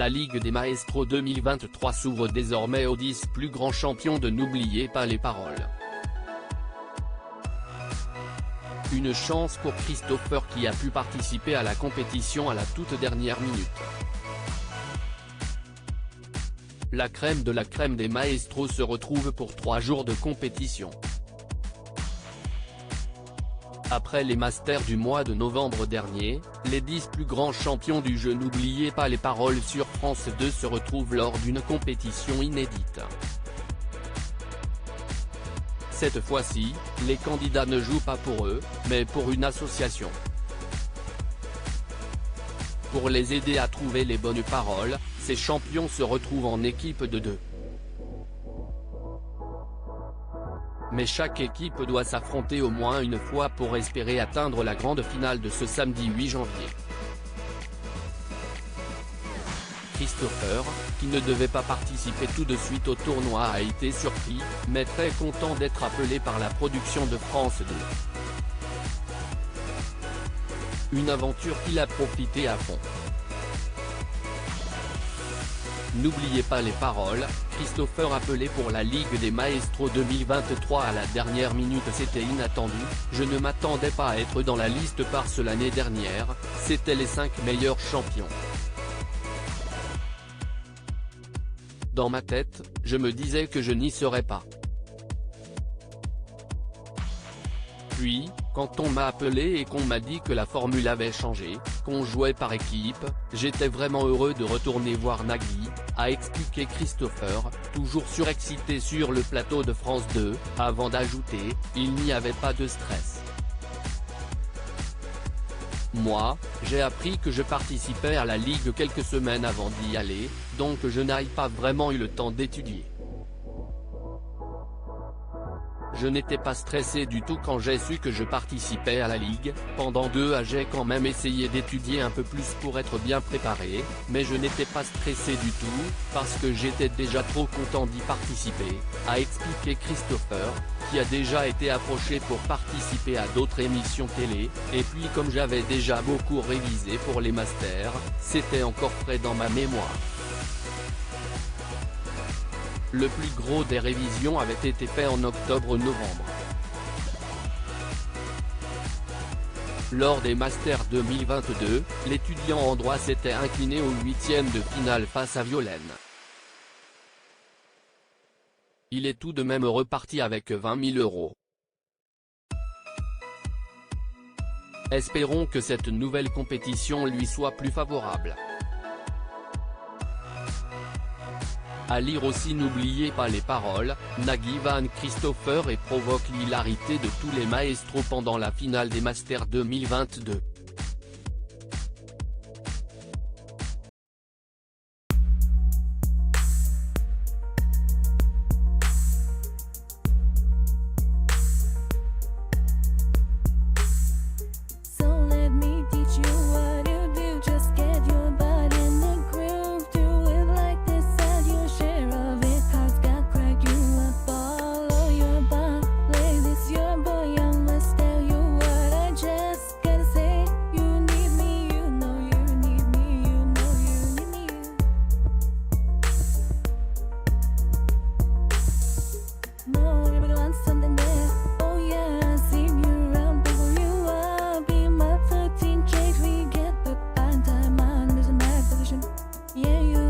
La Ligue des Maestros 2023 s'ouvre désormais aux 10 plus grands champions de N'oubliez pas les paroles. Une chance pour Christopher qui a pu participer à la compétition à la toute dernière minute. La crème de la crème des maestros se retrouve pour 3 jours de compétition. Après les Masters du mois de novembre dernier, les 10 plus grands champions du jeu N'oubliez pas les paroles sur France 2 se retrouvent lors d'une compétition inédite. Cette fois-ci, les candidats ne jouent pas pour eux, mais pour une association. Pour les aider à trouver les bonnes paroles, ces champions se retrouvent en équipe de 2. Mais chaque équipe doit s'affronter au moins une fois pour espérer atteindre la grande finale de ce samedi 8 janvier. Christopher, qui ne devait pas participer tout de suite au tournoi a été surpris, mais très content d'être appelé par la production de France 2. Une aventure qu'il a profité à fond. N'oubliez pas les paroles, Christopher appelé pour la Ligue des Maestros 2023 à la dernière minute. C'était inattendu, je ne m'attendais pas à être dans la liste parce que l'année dernière, c'était les 5 meilleurs champions. Dans ma tête, je me disais que je n'y serais pas. Puis, quand on m'a appelé et qu'on m'a dit que la formule avait changé, qu'on jouait par équipe, j'étais vraiment heureux de retourner voir Nagui, a expliqué Christopher, toujours surexcité sur le plateau de France 2, avant d'ajouter, il n'y avait pas de stress. Moi, j'ai appris que je participais à la Ligue quelques semaines avant d'y aller, donc je n'ai pas vraiment eu le temps d'étudier. Je n'étais pas stressé du tout quand j'ai su que je participais à la Ligue. Pendant 2 ans j'ai quand même essayé d'étudier un peu plus pour être bien préparé, mais je n'étais pas stressé du tout, parce que j'étais déjà trop content d'y participer, a expliqué Christopher, qui a déjà été approché pour participer à d'autres émissions télé, et puis comme j'avais déjà beaucoup révisé pour les Masters, c'était encore frais dans ma mémoire. Le plus gros des révisions avait été fait en octobre-novembre. Lors des Masters 2022, l'étudiant en droit s'était incliné au 8e de finale face à Violaine. Il est tout de même reparti avec 20 000 €. Espérons que cette nouvelle compétition lui soit plus favorable. À lire aussi N'oubliez pas les paroles, Nagui vanne Christopher et provoque l'hilarité de tous les maestros pendant la finale des Masters 2022. Yeah, you